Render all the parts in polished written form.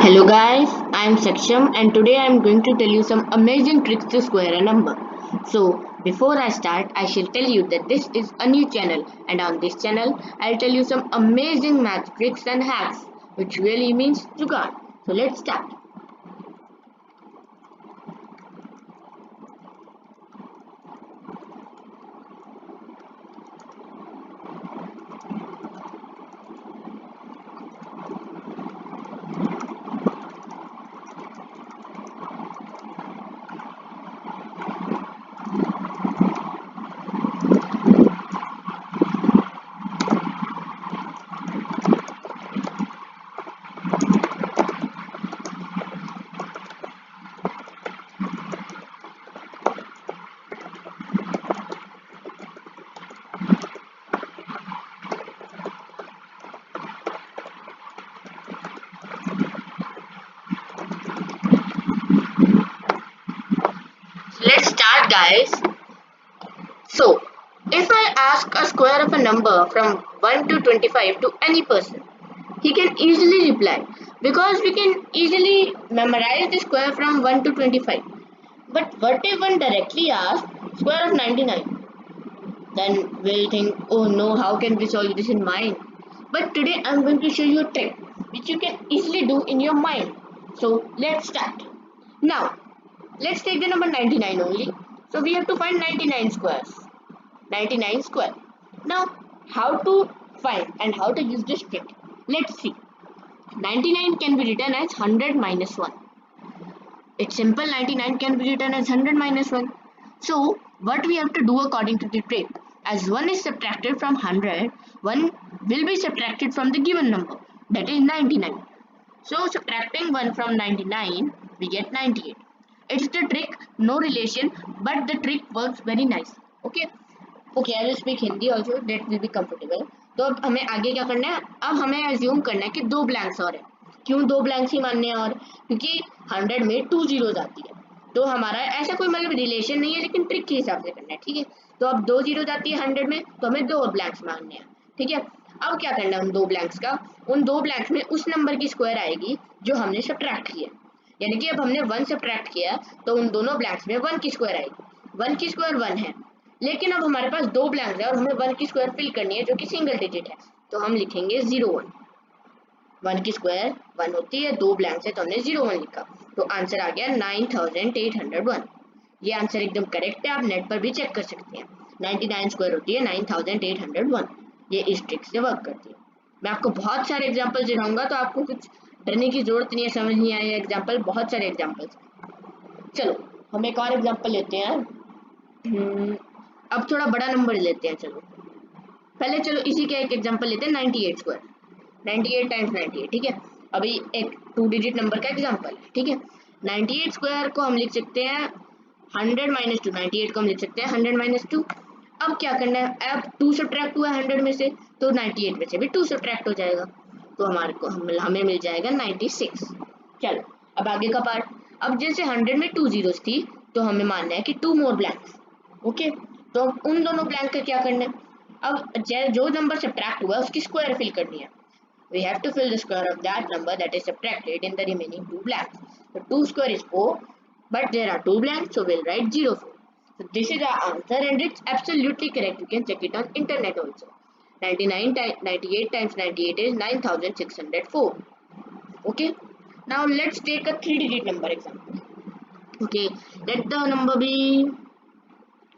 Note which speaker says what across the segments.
Speaker 1: Hello guys, I am Saksham and today I am going to tell you some amazing tricks to square a number. So before I start, I shall tell you that this is a new channel and on this channel I'll tell you some amazing math tricks and hacks which really means jugaad. So let's start. Let's start guys. So if I ask a square of a number from 1 to 25 to any person, he can easily reply because we can easily memorize the square from 1 to 25. But what if one directly asks square of 99? Then we'll think, oh no, how can we solve this in mind? But today I'm going to show you a trick which you can easily do in your mind. So let's start. Now, let's take the number 99 only. So we have to find 99 squares. 99 square. Now, how to find and how to use this trick? Let's see. 99 can be written as 100 minus 1. It's simple, 99 can be written as 100 minus 1. So, what we have to do according to the trick, as 1 is subtracted from 100, 1 will be subtracted from the given number, that is 99. So, subtracting 1 from 99, we get 98. It's the trick, no relation, but the trick works very nice. Okay, I will speak Hindi also, that will be comfortable. तो अब हमें आगे क्या करना है, अब हमें assume करना है कि दो ब्लैंक्स और है. क्यों दो ब्लैंक्स ही मानने हैं? और क्योंकि 100 में 2 जीरोज आती है, तो हमारा ऐसा कोई मतलब रिलेशन नहीं है, लेकिन ट्रिक के हिसाब से करना है. ठीक है, तो अब 2 जीरोज आती है 100 में, तो हमें दो ब्लैंक्स मानने हैं. ठीक है, अब क्या करना है उन दो ब्लैंक्स का, उन दो ब्लैंक्स में उस नंबर की स्क्वायर आएगी जो हमने सब्ट्रैक्ट किया. यानी कि अब हमने 1 सब्ट्रैक्ट किया तो उन दोनों ब्लैंक्स में 1 की स्क्वायर आएगी. 1 की स्क्वायर 1 है, लेकिन अब हमारे पास दो ब्लैंक्स है और हमें 1 की स्क्वायर फिल करनी है जो कि सिंगल डिजिट है, तो हम लिखेंगे 01. 1 की स्क्वायर 1 होती है, दो ब्लैंक्स है तो हमने 01 लिखा, तो आंसर आ गया 9801. ये आंसर एकदम करेक्ट है, आप नेट पर भी चेक कर सकते हैं. 99 स्क्वायर होती है 9801. ये इस ट्रिक से वर्क करती है. मैं आपको बहुत सारे एग्जांपल दिखाऊंगा, तो आपको कुछ डरने की जरूरत नहीं है, समझ नहीं आए एग्जांपल, बहुत सारे एग्जांपल्स. चलो हम एक और एग्जांपल लेते हैं. अब थोड़ा बड़ा नंबर लेते हैं. चलो पहले चलो इसी का एक एग्जांपल लेते हैं, 98 स्क्वायर. 98 टाइम्स 98. ठीक है, अभी एक 2 डिजिट नंबर का एग्जांपल है. ठीक है, 98 स्क्वायर को हम लिख सकते हैं 100 माइनस 2. 98 को हम लिख सकते हैं 100 माइनस 2. अब क्या करना है, अब 2 सब्ट्रैक्ट हुआ है 100 में से, तो 98 में से भी 2 सब्ट्रैक्ट हो जाएगा, तो हमारे को हमें मिल जाएगा 96. चलो अब आगे का पार्ट. अब जैसे 100 में 2 जीरोस थी, तो हमें मानना है कि 2 मोर ब्लैंक्स. ओके, तो अब उन दोनों ब्लैंक का क्या करना है, अब जो नंबर सब्ट्रैक्ट हुआ है उसकी स्क्वायर फिल करनी है. We have to fill the square of that number that is subtracted in the remaining two blanks. So 2 square is 4, but there are two blanks, so we'll write 04. So this is our answer and it's absolutely correct. You can check it on internet also. 98 times 98 is 9604. Okay, now let's take a 3-digit number example. Okay, let the number be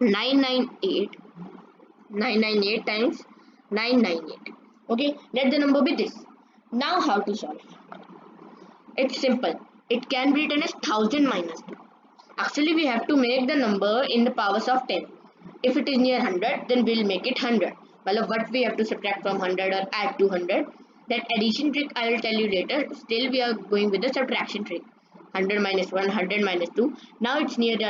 Speaker 1: 998. 998 times 998. Okay, let the number be this. Now how to solve? It's simple. It can be written as 1000 minus 2. Actually we have to make the number in the powers of 10. If it is near 100, then we'll make it 100. Well, what we have to subtract from 100 or add to 100, that addition trick I will tell you later. Still we are going with the subtraction trick. 100 minus 1, 100 minus 2. Now it's near the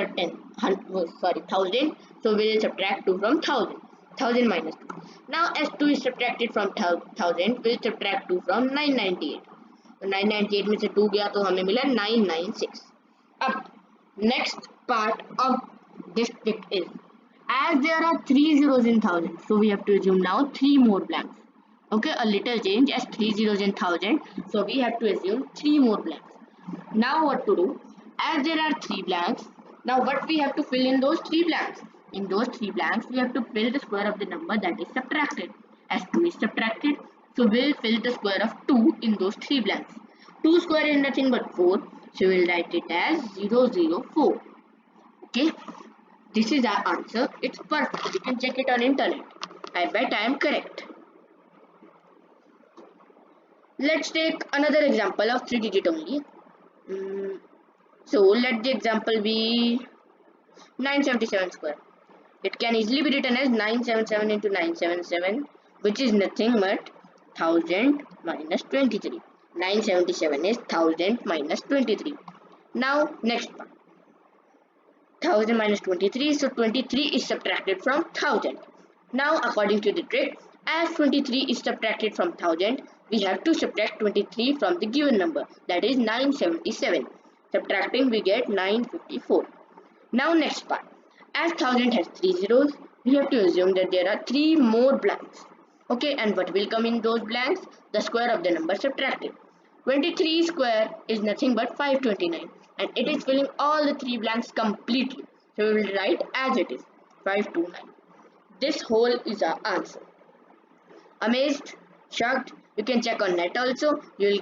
Speaker 1: 1000, so we will subtract 2 from 1000. 1000 minus 2. Now as 2 is subtracted from 1000, we'll subtract 2 from 998. तो 998 में से 2 गया तो हमें मिला 996. अब next part of this trick is, as there are 3 zeros in 1000, so we have to assume now 3 more blanks. Okay, a little change as 3 zeros in 1000. So we have to assume 3 more blanks. Now what to do? As there are 3 blanks, now what we have to fill in those 3 blanks? In those 3 blanks, we have to fill the square of the number that is subtracted. As 2 is subtracted, so we'll fill the square of 2 in those 3 blanks. 2 square is nothing but 4, so we'll write it as 004. Okay, this is our answer. It's perfect. You can check it on internet. I bet I am correct. Let's take another example of 3 digit only. So let the example be 977 square. It can easily be written as 977 into 977, which is nothing but 1000 minus 23. 977 is 1000 minus 23. Now next part. 1000 minus 23, so 23 is subtracted from 1000. Now according to the trick, as 23 is subtracted from 1000, we have to subtract 23 from the given number, that is 977. Subtracting, we get 954. Now next part, as 1000 has 3 zeros, we have to assume that there are 3 more blanks. Okay, and what will come in those blanks? The square of the number subtracted. 23 square is nothing but 529, and it is filling all the 3 blanks completely. So we will write as it is, 529. This whole is our answer. Amazed? Shocked? You can check on net also. You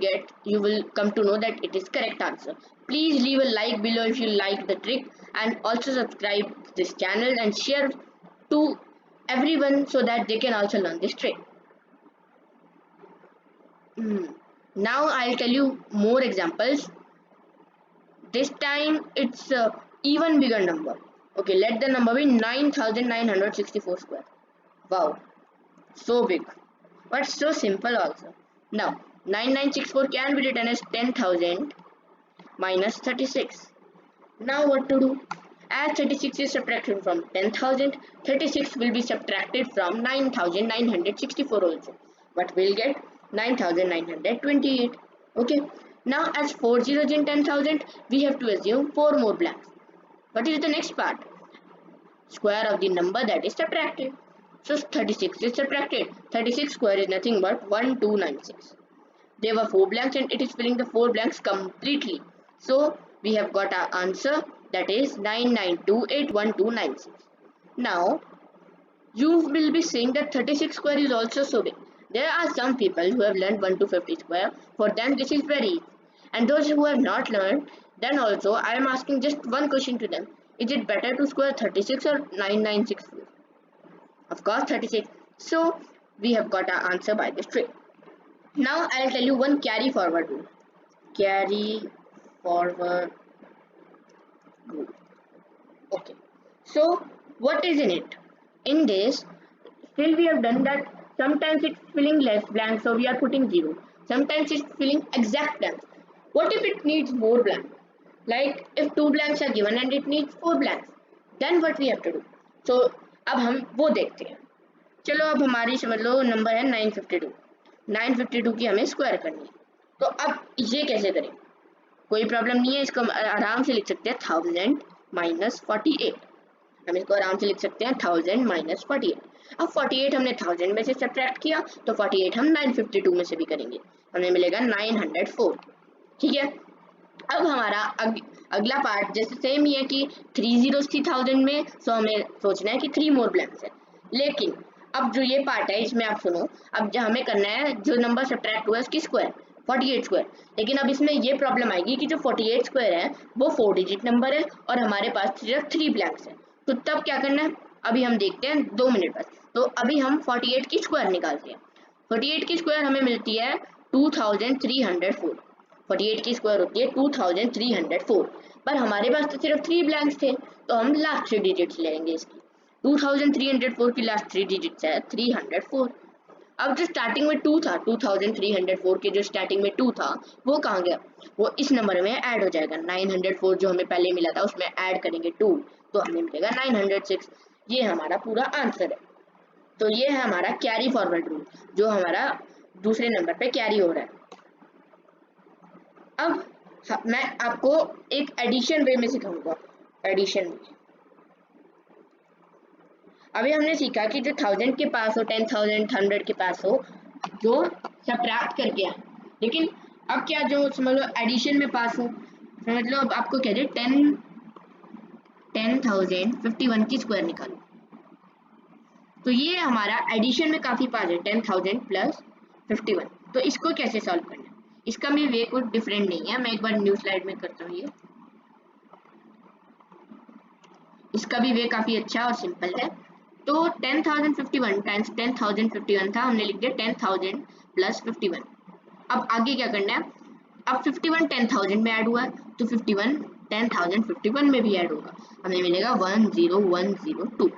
Speaker 1: will come to know that it is correct answer. Please leave a like below if you like the trick, and also subscribe to this channel and share to everyone so that they can also learn this trick. Now I'll tell you more examples. This time it's a even bigger number. Okay, let the number be 9964 square. Wow, so big, but so simple also. Now 9964 can be written as 10,000 minus 36. Now what to do? As 36 is subtracted from 10,000, 36 will be subtracted from 9,964 also. But we'll get 9,928. Okay. Now as 4 zeros in 10,000, we have to assume 4 more blanks. What is the next part? Square of the number that is subtracted. So 36 is subtracted. 36 square is nothing but 1296. There were 4 blanks and it is filling the 4 blanks completely. So we have got our answer, that is 99281296. Now you will be saying that 36 square is also so big. There are some people who have learned 1 to 50 square. For them this is very easy. And those who have not learned, then also I am asking just one question to them. Is it better to square 36 or 9964? Of course 36. So we have got our answer by this trick. Now I'll tell you one carry forward rule. Carry forward rule. Okay. So what is in it? In this, still we have done that sometimes it's filling less blanks, so we are putting 0. Sometimes it's filling exact blanks. What if it needs more blanks? Like if 2 blanks are given and it needs 4 blanks, then what we have to do? So अब हम वो देखते हैं. चलो अब हमारी समझ लो number है 952. 952 की हमें स्क्वायर करनी है. तो अब ये कैसे करें? कोई प्रॉब्लम नहीं है, इसको आराम से लिख सकते हैं 1000 माइनस 48. हम इसको आराम से लिख सकते हैं 1000 माइनस 48. अब 48 हमने 1000 में से सब्ट्रैक्ट किया, तो 48 हम 952 में से भी करेंगे, हमें मिलेगा 904. ठीक है. अब हमारा अगला पार्ट जैसे सेम ही है कि 3 जीरोस थी 1000 में, सो हमें सोचना है कि 3 मोर ब्लैंक्स है. लेकिन अब जो ये पार्ट है इसमें आप सुनो, अब जो हमें करना है जो नंबर सब्ट्रैक्ट हुआ है उसकी स्क्वायर 48 स्क्वायर. लेकिन अब इसमें ये प्रॉब्लम आएगी कि जो 48 स्क्वायर है वो 4 डिजिट नंबर है और हमारे पास सिर्फ 3 ब्लैंक्स है. तो तब क्या करना है अभी हम देखते हैं 2 मिनट बाद. तो अभी हम 48 की स्क्वायर निकालते हैं. 48 की स्क्वायर हमें मिलती है 2304. 48 की स्क्वायर होती है 2304. पर हमारे पास तो सिर्फ 3 ब्लैंक्स थे, तो हम लास्ट 3 डिजिट्स लेंगे इसकी. 2304 की लास्ट 3 डिजिट्स है 304. अब जो स्टार्टिंग में 2 था, 2304 के जो स्टार्टिंग में 2 था वो कहाँ गया? वो इस नंबर में ऐड हो जाएगा. 904 जो हमें पहले मिला था उसमें ऐड करेंगे 2, तो हमें मिलेगा 906. ये हमारा पूरा आंसर है. तो ये है हमारा कैरी फॉरवर्ड रूल जो हमारा दूसरे नंबर पे कैरी हो रहा है. अब मैं आपको एक एडिशन वे में सिखाऊंगा. एडिशन वे अभी हमने सीखा कि जो 1000 के पास हो, 10,000 100 के पास हो, जो सब्ट्रैक्ट करके आए। लेकिन अब क्या, जो समझ लो एडिशन में पास हूँ, समझ लो अब आपको कह दे 10,051 की स्क्वायर निकालो, तो ये हमारा एडिशन में काफी पास है 10,000 प्लस 51। तो इसको कैसे सॉल्व करना है, इसका भी वे कुछ डिफरेंट नहीं है। मैं एक बार न्यू स्लाइड में करता हूँ, ये इसका भी वे काफी अच्छा और सिंपल है। तो 10,051 टाइम्स 10,051 था, हमने लिख दिया 10,000 प्लस 51। अब आगे क्या करना है, अब 51 10,000 में ऐड हुआ है, तो 51 10,051 में भी ऐड होगा, हमें मिलेगा 10102।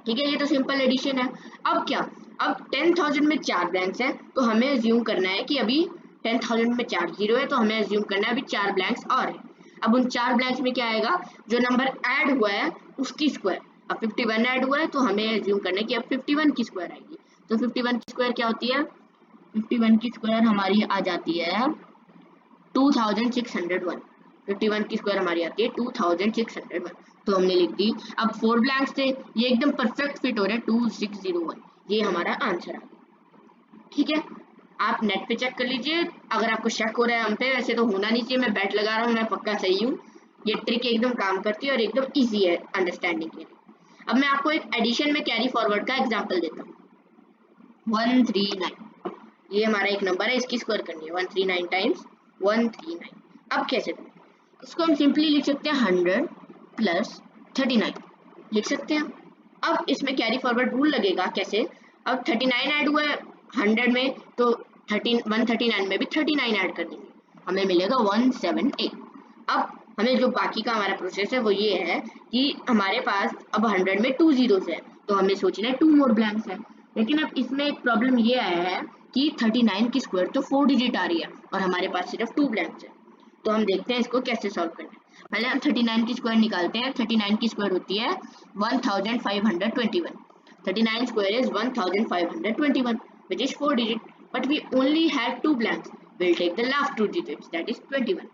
Speaker 1: ठीक है, ये तो सिंपल एडिशन है। अब क्या, अब 10,000 में 4 ब्लैंक्स हैं, तो हमें अज्यूम करना है कि अभी 10,000 में 4 जीरो है, तो हमें अज्यूम करना है अभी 4 ब्लैंक्स और है। अब उन 4 ब्लैंक्स में क्या आएगा, जो नंबर ऐड हुआ है उसकी स्क्वायर। अब 51 ऐड हुआ है, तो हमें अज्यूम करना है कि अब 51 की स्क्वायर आएगी। तो 51 की स्क्वायर क्या होती है, 51 की स्क्वायर हमारी आ जाती है 2601। 51 की स्क्वायर हमारी आती है 2601, तो हमने लिख दी। अब 4 ब्लैंक्स थे, ये एकदम परफेक्ट फिट हो रहे हैं 2601, ये हमारा आंसर आ गया। ठीक है, आप नेट पे चेक कर लीजिए अगर आपको शक हो रहा है हम पे, वैसे तो होना नहीं चाहिए, मैं बैट लगा रहा हूँ, मैं पक्का सही हूँ। ये ट्रिक एकदम काम करती है और एकदम ईजी है अंडरस्टैंडिंग के लिए। अब मैं आपको एक एडिशन में कैरी फॉरवर्ड का एग्जाम्पल देता हूँ। 139, ये हमारा एक नंबर है, इसकी स्क्वायर करनी है 139 टाइम्स 139। अब कैसे करें, इसको हम सिंपली लिख सकते हैं 100 प्लस 39 लिख सकते हैं। अब इसमें कैरी फॉरवर्ड रूल लगेगा, कैसे, अब 39 ऐड हुआ है 100 में, तो 139 में भी 39 ऐड कर देंगे, हमें मिलेगा 178। अब हमें जो बाकी का हमारा प्रोसेस है वो ये है कि हमारे पास अब 100 में 2 जीरोस है, तो हमें सोचना है 2 मोर ब्लैंक्स है। लेकिन अब इसमें एक प्रॉब्लम ये आया है कि 39 की स्क्वायर तो 4 डिजिट आ रही है और हमारे पास सिर्फ 2 ब्लैंक्स है। तो हम देखते हैं इसको कैसे सॉल्व करना है। पहले हम 39 की स्क्वायर निकालते हैं। 39 की स्क्वायर होती है 1521। 39 square is 1521, which is 4 digit, but we only have 2 blanks. We'll take the last 2 digits, that is 21.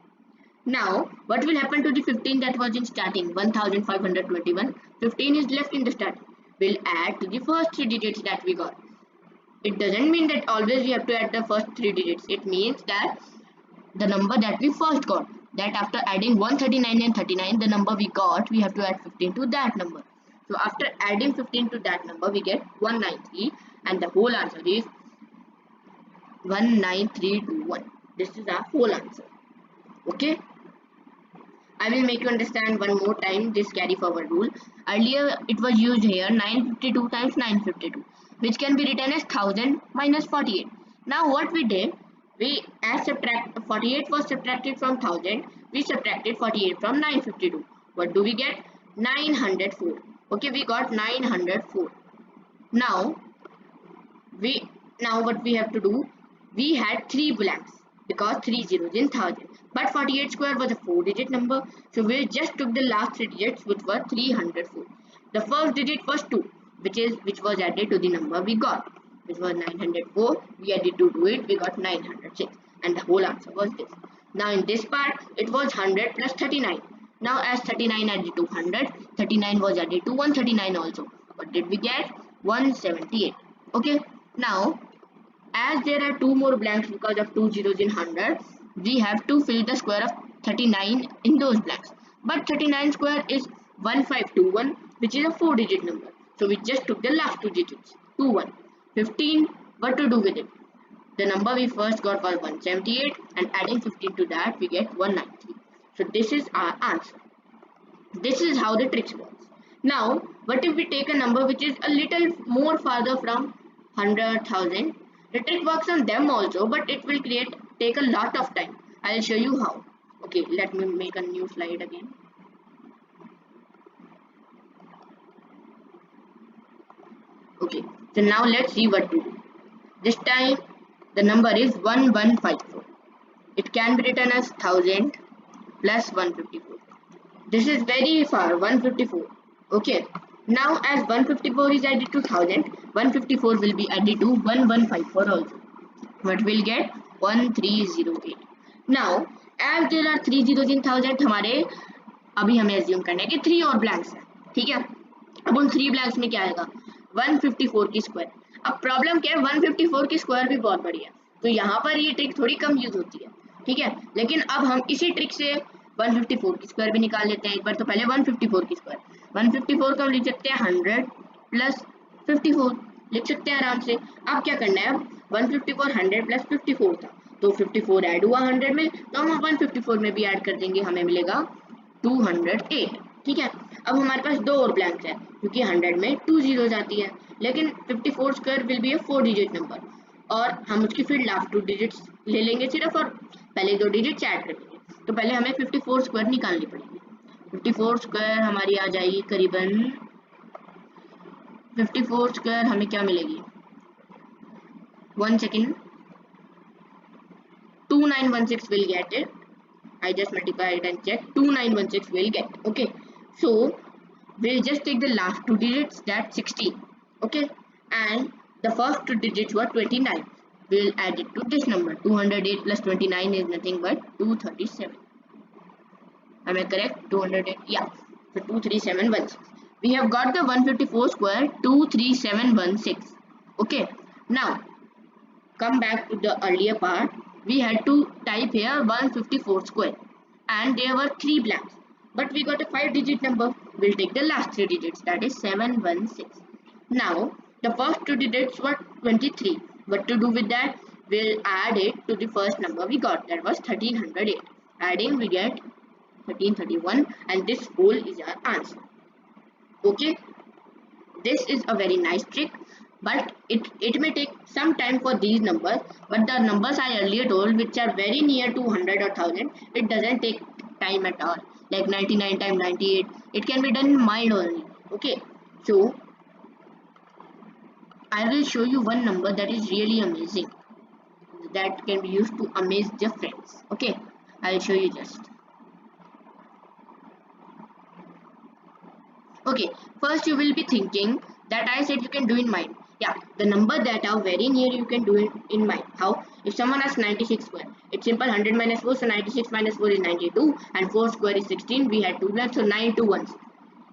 Speaker 1: Now, what will happen to the 15 that was in starting 1521? 15 is left in the starting. We'll add to the first 3 digits that we got. It doesn't mean that always we have to add the first 3 digits. It means that the number that we first got, that after adding 139 and 39, the number we got, we have to add 15 to that number. So after adding 15 to that number, we get 193, and the whole answer is 19321. This is our whole answer. Okay, I will make you understand one more time this carry forward rule. Earlier it was used here 952 times 952, which can be written as 1000 minus 48. Now what we did, we as subtract 48 was subtracted from 1000, we subtracted 48 from 952. What do we get? 904. Okay, we got 904. Now what we have to do, we had 3 blanks because 3 zeros in 1000, but 48 square was a 4 digit number, so we just took the last 3 digits, which were 304. The first digit was 2, which was added to the number we got, which was 904. We added 2 to it, we got 906, and the whole answer was this. Now in this part it was 100 plus 39. Now as 39 added to 100, 39 was added to 139 also. What did we get? 178. Okay, now as there are 2 more blanks because of 2 zeros in 100, we have to fill the square of 39 in those blanks. But 39 square is 1521, which is a 4 digit number. So we just took the last 2 digits, 21. 15, what to do with it? The number we first got was 178, and adding 15 to that we get 193. So this is our answer. This is how the trick works. Now, what if we take a number which is a little more farther from 100,000? The trick works on them also, but it will take a lot of time. I'll show you how. Okay, let me make a new slide again. Okay, so now let's see what to do. This time the number is 1154. It can be written as 1000 plus 154. This is very far, 154. Okay, now as 154 is added to 1000, 154 will be added to 1154 also. What will get? 1308. Now as there are 3 zeros in 1000, हमारे अभी हमें assume करना है कि 3 और blanks है. ठीक है, अब उन 3 blanks में क्या आएगा? 154 की स्क्वायर. अब प्रॉब्लम क्या है, 154 की स्क्वायर भी बहुत बड़ी है, तो यहाँ पर ये ट्रिक थोड़ी कम यूज होती है, ठीक है। लेकिन अब हम इसी ट्रिक से 154 की स्क्वायर भी निकाल लेते हैं एक बार। तो पहले 154 की स्क्वायर, 154 को हम लिख सकते हैं 100 प्लस 54, लिख सकते हैं आराम से। अब क्या करना है, अब 154 100 प्लस 54 था, तो 54 ऐड हुआ 100 में, तो हम 154 में भी ऐड कर देंगे, हमें मिलेगा 208, ठीक है। अब हमारे पास दो और ब्लैंक्स है, क्योंकि 100 में 2 जीरोज आती है, लेकिन 54 square will be A 4 digit number, और हम उसकी फिर लास्ट 2 डिजिट्स ले लेंगे सिर्फ, और पहले 2 डिजिट्स ऐड कर लेंगे। तो पहले हमें 54 स्क्वायर निकालनी पड़ेगी। 54 स्क्वायर हमारी आ जाएगी करीबन, 54 स्क्वायर हमें क्या मिलेगी, 1 second, 2916 will get it. I just multiply it and check. 2916 will get. Okay. So we'll just take the last 2 digits, that's 16. Okay. And the first 2 digits were 29. We'll add it to this number. 208 plus 29 is nothing but 237. Am I correct? 208. Yeah. So 23716. We have got the 154 square, 23716. Okay. Now come back to the earlier part. We had to type here 154 square, and there were 3 blanks, but we got a 5 digit number. We'll take the last 3 digits, that is 716. Now the first 2 digits were 23. What to do with that? We'll add it to the first number we got, that was 1308. Adding we get 1331, and this whole is our answer. Okay, this is a very nice trick, but it may take some time for these numbers, but the numbers I earlier told, which are very near to 100 or 1000, it doesn't take time at all, like 99 times 98, it can be done in mind only. Okay, so I will show you one number that is really amazing, that can be used to amaze your friends. Okay, I'll show you just. Okay, first you will be thinking that I said you can do in mind. Yeah, the number that are very near you can do it in mind. How? If someone asks 96 square, it's simple, 100 minus 4, so 96 minus 4 is 92, and 4 square is 16, we had 2 left, so 9 2 ones.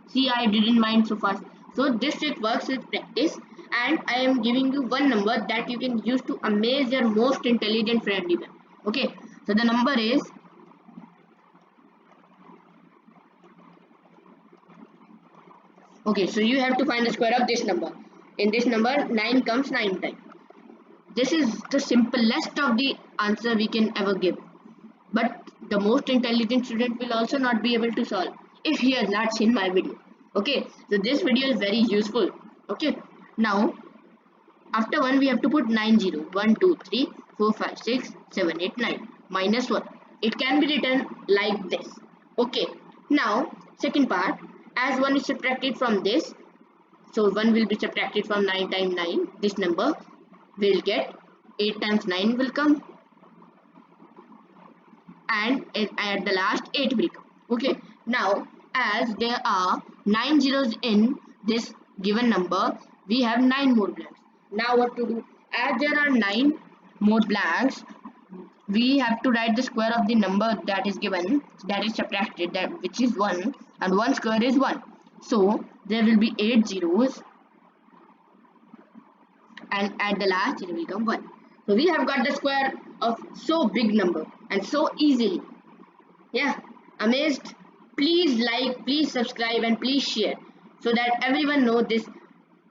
Speaker 1: See, I did in mind so fast. So this trick works with practice, and I am giving you one number that you can use to amaze your most intelligent friend even. Okay, so the number is, okay, so you have to find the square of this number. In this number, 9 comes 9 times. This is the simplest of the answer we can ever give. But the most intelligent student will also not be able to solve if he has not seen my video. Okay, so this video is very useful. Okay, now after 1 we have to put 9 0. 1, 2, 3, 4, 5, 6, 7, 8, 9. Minus 1. It can be written like this. Okay, now second part, as 1 is subtracted from this, so 1 will be subtracted from 9 times 9. This number will get 8 times 9 will come, and at the last 8 will come. Okay, now as there are 9 zeros in this given number, we have 9 more blanks. Now what to do? As there are 9 more blanks, we have to write the square of the number that is given, that is subtracted, that which is 1, and 1 square is 1. So there will be 8 zeros, and at the last it will come 1. So we have got the square of so big number and so easily. Yeah, amazed? Please like, please subscribe, and please share, so that everyone know this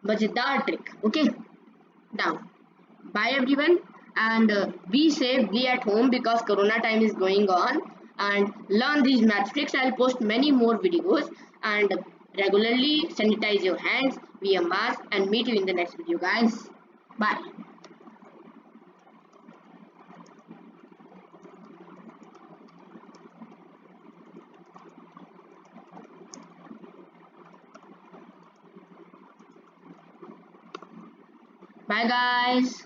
Speaker 1: Mazedar trick. Okay, now bye everyone, and be safe, be at home, because corona time is going on, and learn these math tricks. I'll post many more videos, and regularly sanitize your hands, wear a mask, and meet you in the next video, guys. Bye. Bye guys.